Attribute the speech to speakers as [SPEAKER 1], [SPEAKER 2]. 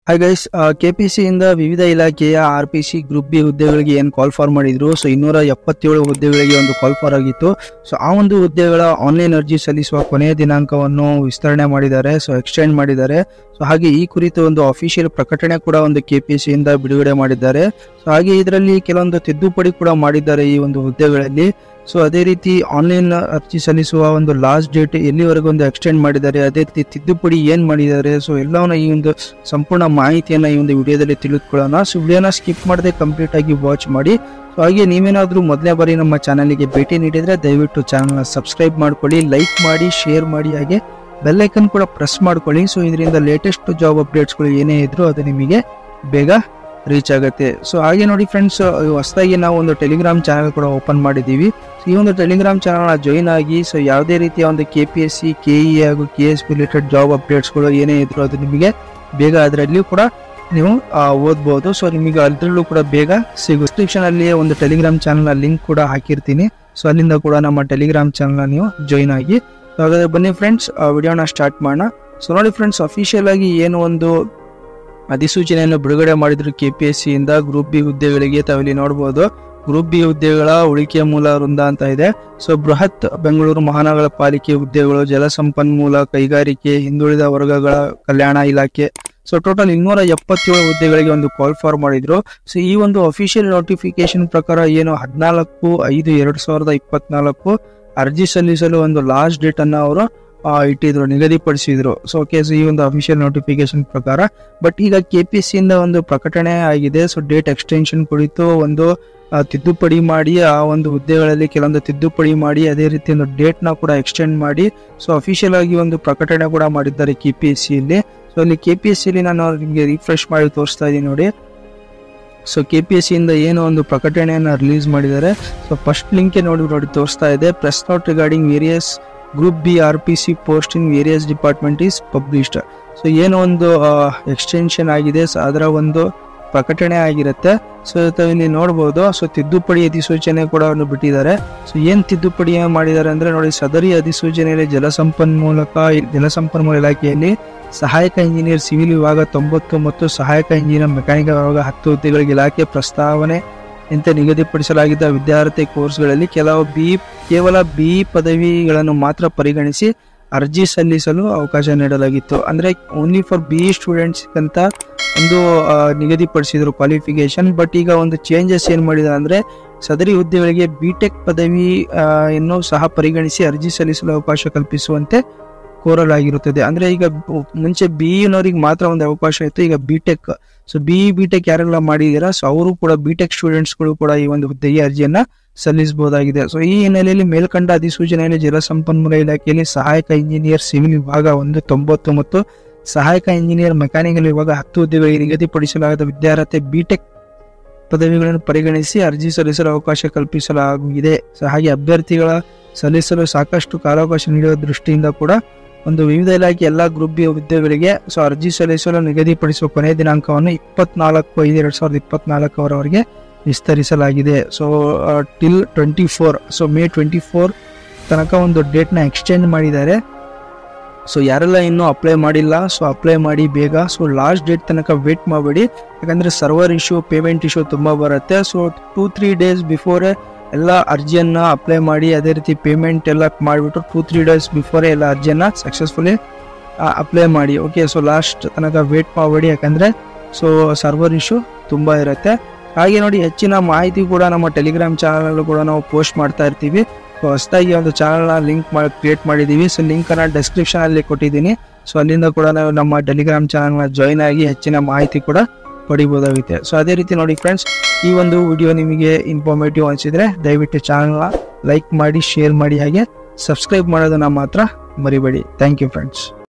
[SPEAKER 1] Hi guys, KPC ಇಂದ ವಿವಿಧ ಇಲಾಖೆಯ ಆರ್ಪಿಸಿ ಗ್ರೂಪ್ ಬಿ ಹುದ್ದೆಗಳಿಗೆ ಏನು ಕಾಲ್ ಫಾರ್ ಮಾಡಿದ್ರು. ಸೊ 277 ಹುದ್ದೆಗಳಿಗೆ ಒಂದು ಕಾಲ್ ಫಾರ್ ಆಗಿತ್ತು. ಸೊ ಆ ಒಂದು ಹುದ್ದೆಗಳ ಆನ್ಲೈನ್ ಅರ್ಜಿ ಸಲ್ಲಿಸುವ ಕೊನೆಯ ದಿನಾಂಕವನ್ನು ವಿಸ್ತರಣೆ ಮಾಡಿದ್ದಾರೆ, ಸೊ ಎಕ್ಸ್ಟೆಂಡ್ ಮಾಡಿದ್ದಾರೆ. ಸೊ ಹಾಗೆ ಈ ಕುರಿತು ಒಂದು ಅಫಿಷಿಯಲ್ ಪ್ರಕಟಣೆ ಕೂಡ ಒಂದು ಕೆಪಿಸಿ ಇಂದ ಬಿಡುಗಡೆ ಮಾಡಿದ್ದಾರೆ. ಸೊ ಹಾಗೆ ಇದರಲ್ಲಿ ಕೆಲವೊಂದು ತಿದ್ದುಪಡಿ ಕೂಡ ಮಾಡಿದ್ದಾರೆ ಈ ಒಂದು ಹುದ್ದೆಗಳಲ್ಲಿ. ಸೊ ಅದೇ ರೀತಿ ಆನ್ಲೈನ್ ಅರ್ಜಿ ಸಲ್ಲಿಸುವ ಒಂದು ಲಾಸ್ಟ್ ಡೇಟ್ ಎಲ್ಲಿವರೆಗೂ ಒಂದು ಎಕ್ಸ್ಟೆಂಡ್ ಮಾಡಿದ್ದಾರೆ, ಅದೇ ರೀತಿ ತಿದ್ದುಪಡಿ ಏನ್ ಮಾಡಿದ್ದಾರೆ. ಸೊ ಎಲ್ಲವನ್ನ ಈ ಒಂದು ಸಂಪೂರ್ಣ ಮಾಹಿತಿಯನ್ನ ಈ ಒಂದು ವಿಡಿಯೋದಲ್ಲಿ ತಿಳಿದುಕೊಳ್ಳೋಣ. ಸೊ ವಿಡಿಯೋನ ಸ್ಕಿಪ್ ಮಾಡದೆ ಕಂಪ್ಲೀಟ್ ಆಗಿ ವಾಚ್ ಮಾಡಿ. ಸೊ ಹಾಗೆ ನೀವೇನಾದ್ರೂ ಮೊದಲನೇ ಬಾರಿ ನಮ್ಮ ಚಾನಲ್ಗೆ ಭೇಟಿ ನೀಡಿದ್ರೆ ದಯವಿಟ್ಟು ಚಾನಲ್ನ ಸಬ್ಸ್ಕ್ರೈಬ್ ಮಾಡ್ಕೊಳ್ಳಿ, ಲೈಕ್ ಮಾಡಿ, ಶೇರ್ ಮಾಡಿ, ಹಾಗೆ ಬೆಲ್ ಐಕನ್ ಕೂಡ ಪ್ರೆಸ್ ಮಾಡ್ಕೊಳ್ಳಿ. ಸೊ ಇದರಿಂದ ಲೇಟೆಸ್ಟ್ ಜಾಬ್ ಅಪ್ಡೇಟ್ಸ್ಗಳು ಏನೇ ಇದ್ರು ಅದು ನಿಮಗೆ ಬೇಗ ರೀಚ್ ಆಗುತ್ತೆ. ಸೊ ಹಾಗೆ ನೋಡಿ ಫ್ರೆಂಡ್ಸ್, ಹೊಸದಾಗಿ ನಾವು ಒಂದು ಟೆಲಿಗ್ರಾಮ್ ಚಾನಲ್ ಕೂಡ ಓಪನ್ ಮಾಡಿದ್ದೀವಿ. ಈ ಒಂದು ಟೆಲಿಗ್ರಾಮ್ ಚಾನಲ್ನ ಜಾಯಿನ್ ಆಗಿ ಸೊ ಯಾವುದೇ ರೀತಿಯ ಒಂದು KPSC, KE ಹಾಗೂ KS ರಿಲೇಟೆಡ್ ಜಾಬ್ ಅಪ್ಡೇಟ್ಸ್ಗಳು ಏನೇ ಇದ್ರು ಅದು ನಿಮಗೆ ಬೇಗ ಅದರಲ್ಲಿ ಕೂಡ ನೀವು ಓದ್ಬೋದು. ಸೊ ನಿಮಗೆ ಅದರಲ್ಲೂ ಕೂಡ ಬೇಗ ಸಿಗುತ್ತೆ. ಡಿಸ್ಕ್ರಿಪ್ಷನ್ ಅಲ್ಲಿ ಒಂದು ಟೆಲಿಗ್ರಾಮ್ ಚಾನಲ್ನ ಲಿಂಕ್ ಕೂಡ ಹಾಕಿರ್ತೀನಿ. ಸೊ ಅಲ್ಲಿಂದ ಕೂಡ ನಮ್ಮ ಟೆಲಿಗ್ರಾಮ್ ಚಾನಲ್ನ ನೀವು ಜಾಯಿನ್ ಆಗಿ. ಸೊ ಹಾಗಾದ್ರೆ ಬನ್ನಿ ಫ್ರೆಂಡ್ಸ್, ವಿಡಿಯೋನ ಸ್ಟಾರ್ಟ್ ಮಾಡೋಣ. ಸೊ ನೋಡಿ ಫ್ರೆಂಡ್ಸ್, ಅಫಿಷಿಯಲ್ ಆಗಿ ಏನು ಒಂದು ಅಧಿಸೂಚನೆಯನ್ನು ಬಿಡುಗಡೆ ಮಾಡಿದ್ರು KPSC ಇಂದ ಗ್ರೂಪ್ ಬಿ ಹುದ್ದೆಗಳಿಗೆ. ತಾವಿಲ್ಲಿ ನೋಡಬಹುದು, ಗ್ರೂಪ್ ಬಿ ಹುದ್ದೆಗಳ ಉಳಿಕೆ ಮೂಲ ವೃಂದ ಅಂತ ಇದೆ. ಸೊ ಬೃಹತ್ ಬೆಂಗಳೂರು ಮಹಾನಗರ ಪಾಲಿಕೆ ಹುದ್ದೆಗಳು, ಜಲಸಂಪನ್ಮೂಲ, ಕೈಗಾರಿಕೆ, ಹಿಂದುಳಿದ ವರ್ಗಗಳ ಕಲ್ಯಾಣ ಇಲಾಖೆ. ಸೊ ಟೋಟಲ್ 277 ಹುದ್ದೆಗಳಿಗೆ ಒಂದು ಕಾಲ್ ಫಾರ್ ಮಾಡಿದ್ರು. ಸೊ ಈ ಒಂದು ಅಫಿಷಿಯಲ್ ನೋಟಿಫಿಕೇಶನ್ ಪ್ರಕಾರ ಏನು 14/5/2024 ಅರ್ಜಿ ಸಲ್ಲಿಸಲು ಒಂದು ಲಾಸ್ಟ್ ಡೇಟ್ ಅನ್ನ ಅವರು ಇಟ್ಟಿದ್ರು, ನಿಗದಿಪಡಿಸಿದ್ರು. ಸೊ ಓಕೆ, ಸೊ ಈ ಒಂದು ಅಫಿಷಿಯಲ್ ನೋಟಿಫಿಕೇಶನ್ ಪ್ರಕಾರ. ಬಟ್ ಈಗ KPSC ಇಂದ ಒಂದು ಪ್ರಕಟಣೆ ಆಗಿದೆ. ಸೊ ಡೇಟ್ ಎಕ್ಸ್ಟೆನ್ಷನ್ ಕುರಿತು ಒಂದು ತಿದ್ದುಪಡಿ ಮಾಡಿ, ಆ ಒಂದು ಹುದ್ದೆಗಳಲ್ಲಿ ಕೆಲವೊಂದು ತಿದ್ದುಪಡಿ ಮಾಡಿ, ಅದೇ ರೀತಿ ಒಂದು ಡೇಟ್ ನ ಕೂಡ ಎಕ್ಸ್ಟೆಂಡ್ ಮಾಡಿ ಸೊ ಅಫಿಷಿಯಲ್ ಆಗಿ ಒಂದು ಪ್ರಕಟಣೆ ಕೂಡ ಮಾಡಿದ್ದಾರೆ KPSC ಇಲ್ಲಿ. ಸೊ ಅಲ್ಲಿ KPSC ಇಲ್ಲಿ ನಾನು ನಿಮಗೆ ರಿಫ್ರೆಶ್ ಮಾಡಿ ತೋರಿಸ್ತಾ ಇದ್ದೀನಿ ನೋಡಿ. ಸೊ KPSC ಇಂದ ಏನೋ ಒಂದು ಪ್ರಕಟಣೆಯನ್ನ ರಿಲೀಸ್ ಮಾಡಿದ್ದಾರೆ. ಸೊ ಫಸ್ಟ್ ಲಿಂಕ್ ನೋಡಿ ತೋರಿಸ್ತಾ ಇದೆ, press note regarding various group B RPC post in various department is published. So ಏನೋ ಒಂದು ಎಕ್ಸ್ಟೆನ್ಷನ್ ಆಗಿದೆ, ಸೊ ಅದರ ಒಂದು ಪ್ರಕಟಣೆ ಆಗಿರುತ್ತೆ. ಸೊ ಇಲ್ಲಿ ನೋಡಬಹುದು. ಸೊ ತಿದ್ದುಪಡಿ ಅಧಿಸೂಚನೆ ಕೂಡ ಒಂದು ಬಿಟ್ಟಿದ್ದಾರೆ. ಸೊ ಏನ್ ತಿದ್ದುಪಡಿ ಮಾಡಿದ್ದಾರೆ ಅಂದ್ರೆ ನೋಡಿ, ಸದರಿ ಅಧಿಸೂಚನೆಯಲ್ಲಿ ಜಲಸಂಪನ್ಮೂಲ ಇಲಾಖೆಯಲ್ಲಿ ಸಹಾಯಕ ಇಂಜಿನಿಯರ್ ಸಿವಿಲ್ ವಿಭಾಗ 90 ಮತ್ತು ಸಹಾಯಕ ಇಂಜಿನಿಯರ್ ಮೆಕ್ಯಾನಿಕಲ್ ವಿಭಾಗ 10 ಹುದ್ದೆಗಳಿಗೆ ಇಲಾಖೆ ಪ್ರಸ್ತಾವನೆ ಇಂತೆ ನಿಗದಿಪಡಿಸಲಾಗಿದ್ದ ವಿದ್ಯಾರ್ಥಿ ಕೋರ್ಸ್ಗಳಲ್ಲಿ ಕೇವಲ ಬಿ ಪದವಿಗಳನ್ನು ಮಾತ್ರ ಪರಿಗಣಿಸಿ ಅರ್ಜಿ ಸಲ್ಲಿಸಲು ಅವಕಾಶ ನೀಡಲಾಗಿತ್ತು. ಅಂದ್ರೆ ಓನ್ಲಿ ಫಾರ್ ಬಿ ಸ್ಟೂಡೆಂಟ್ಸ್ ಅಂತ ಒಂದು ನಿಗದಿಪಡಿಸಿದ್ರು ಕ್ವಾಲಿಫಿಕೇಶನ್. ಬಟ್ ಈಗ ಒಂದು ಚೇಂಜಸ್ ಏನ್ ಮಾಡಿದ್ದಾರೆ ಅಂದ್ರೆ, ಸದರಿ ಹುದ್ದೆಗಳಿಗೆ BTech ಪದವಿಯನ್ನು ಸಹ ಪರಿಗಣಿಸಿ ಅರ್ಜಿ ಸಲ್ಲಿಸಲು ಅವಕಾಶ ಕಲ್ಪಿಸುವಂತೆ ಕೋರಲಾಗಿರುತ್ತದೆ. ಅಂದ್ರೆ ಈಗ ಮುಂಚೆ BEನವರಿಗೆ ಮಾತ್ರ ಒಂದು ಅವಕಾಶ ಇತ್ತು, ಈಗ BTech. ಸೊ BTech ಯಾರೆಲ್ಲ ಮಾಡಿದೀರಾ, ಸೊ ಅವರು ಕೂಡ BTech ಸ್ಟೂಡೆಂಟ್ಸ್ಗಳು ಕೂಡ ಈ ಒಂದು ಹುದ್ದೆಗೆ ಅರ್ಜಿಯನ್ನ ಸಲ್ಲಿಸಬಹುದಾಗಿದೆ. ಸೊ ಈ ಹಿನ್ನೆಲೆಯಲ್ಲಿ ಮೇಲ್ಕಂಡ ಅಧಿಸೂಚನೆಯಲ್ಲಿ ಜಲಸಂಪನ್ಮೂಲ ಇಲಾಖೆಯಲ್ಲಿ ಸಹಾಯಕ ಇಂಜಿನಿಯರ್ ಸಿವಿಲ್ ವಿಭಾಗ 90 ಮತ್ತು ಸಹಾಯಕ ಇಂಜಿನಿಯರ್ ಮೆಕ್ಯಾನಿಕಲ್ ವಿಭಾಗ 10 ಹುದ್ದೆಗಳಿಗೆ ನಿಗದಿಪಡಿಸಲಾದ ವಿದ್ಯಾರ್ಥಿ BTech ಪದವಿಗಳನ್ನು ಪರಿಗಣಿಸಿ ಅರ್ಜಿ ಸಲ್ಲಿಸಲು ಅವಕಾಶ ಕಲ್ಪಿಸಲಾಗಿದೆ. ಸೊ ಹಾಗೆ ಅಭ್ಯರ್ಥಿಗಳ ಸಲ್ಲಿಸಲು ಸಾಕಷ್ಟು ಕಾಲಾವಕಾಶ ನೀಡುವ ದೃಷ್ಟಿಯಿಂದ ಕೂಡ ಒಂದು ವಿವಿಧ ಇಲಾಖೆ ಎಲ್ಲಾ ಗ್ರೂಪ್ ಬಿ ಹುದ್ದೆಗಳಿಗೆ ಸೊ ಅರ್ಜಿ ಸಲ್ಲಿಸಲು ನಿಗದಿಪಡಿಸುವ ಕೊನೆಯ ದಿನಾಂಕವನ್ನು 24/5/2024 ವಿಸ್ತರಿಸಲಾಗಿದೆ. ಸೊ ಟಿಲ್ 24, ಸೊ May 24 ತನಕ ಒಂದು ಡೇಟ್ ನ ಎಕ್ಸ್ಟೆಂಡ್ ಮಾಡಿದ್ದಾರೆ. ಸೊ ಯಾರೆಲ್ಲ ಇನ್ನೂ ಅಪ್ಲೈ ಮಾಡಿಲ್ಲ, ಸೊ ಅಪ್ಲೈ ಮಾಡಿ ಬೇಗ. ಸೊ ಲಾಸ್ಟ್ ಡೇಟ್ ತನಕ ವೇಟ್ ಮಾಡಬೇಡಿ, ಯಾಕಂದ್ರೆ ಸರ್ವರ್ ಇಶ್ಯೂ, ಪೇಮೆಂಟ್ ಇಶ್ಯೂ ತುಂಬಾ ಬರುತ್ತೆ. ಸೊ 2-3 ಡೇಸ್ ಬಿಫೋರ್ ಎಲ್ಲ ಅರ್ಜಿಯನ್ನ ಅಪ್ಲೈ ಮಾಡಿ, ಅದೇ ರೀತಿ ಪೇಮೆಂಟ್ ಎಲ್ಲ ಮಾಡಿಬಿಟ್ಟು 2-3 ಡೇಸ್ ಬಿಫೋರ್ ಎಲ್ಲ ಅರ್ಜಿಯನ್ನ ಸಕ್ಸಸ್ಫುಲಿ ಅಪ್ಲೈ ಮಾಡಿ. ಓಕೆ, ಸೊ ಲಾಸ್ಟ್ ತನಕ ವೇಟ್ ಮಾಡಬೇಡಿ, ಯಾಕಂದ್ರೆ ಸೊ ಸರ್ವರ್ ಇಶ್ಯೂ ತುಂಬಾ ಇರುತ್ತೆ. ಹಾಗೆ ನೋಡಿ, ಹೆಚ್ಚಿನ ಮಾಹಿತಿ ಕೂಡ ನಮ್ಮ ಟೆಲಿಗ್ರಾಮ್ ಚಾನಲ್ ಕೂಡ ನಾವು ಪೋಸ್ಟ್ ಮಾಡ್ತಾ ಇರ್ತೀವಿ. ಸೊ ಹೊಸದಾಗಿ ಒಂದು ಚಾನಲ್ನ ಲಿಂಕ್ ಕ್ರಿಯೇಟ್ ಮಾಡಿದ್ದೀವಿ. ಸೊ ಲಿಂಕ್ ಅನ್ನ ಡಿಸ್ಕ್ರಿಪ್ಷನ್ ಅಲ್ಲಿ ಕೊಟ್ಟಿದ್ದೀನಿ. ಸೊ ಅಲ್ಲಿಂದ ಕೂಡ ನಾವು ನಮ್ಮ ಟೆಲಿಗ್ರಾಮ್ ಚಾನಲ್ನ ಜಾಯಿನ್ ಆಗಿ ಹೆಚ್ಚಿನ ಮಾಹಿತಿ ಕೂಡ ಪಡಿಬಹುದಾಗುತ್ತೆ. ಸೊ ಅದೇ ರೀತಿ ನೋಡಿ ಫ್ರೆಂಡ್ಸ್, ಈ ಒಂದು ವಿಡಿಯೋ ನಿಮಗೆ ಇನ್ಫಾರ್ಮೇಟಿವ್ ಅನಿಸಿದ್ರೆ ದಯವಿಟ್ಟು ಚಾನಲ್ನ ಲೈಕ್ ಮಾಡಿ, ಶೇರ್ ಮಾಡಿ, ಹಾಗೆ ಸಬ್ಸ್ಕ್ರೈಬ್ ಮಾಡೋದನ್ನ ಮಾತ್ರ ಮರಿಬೇಡಿ. Thank you friends.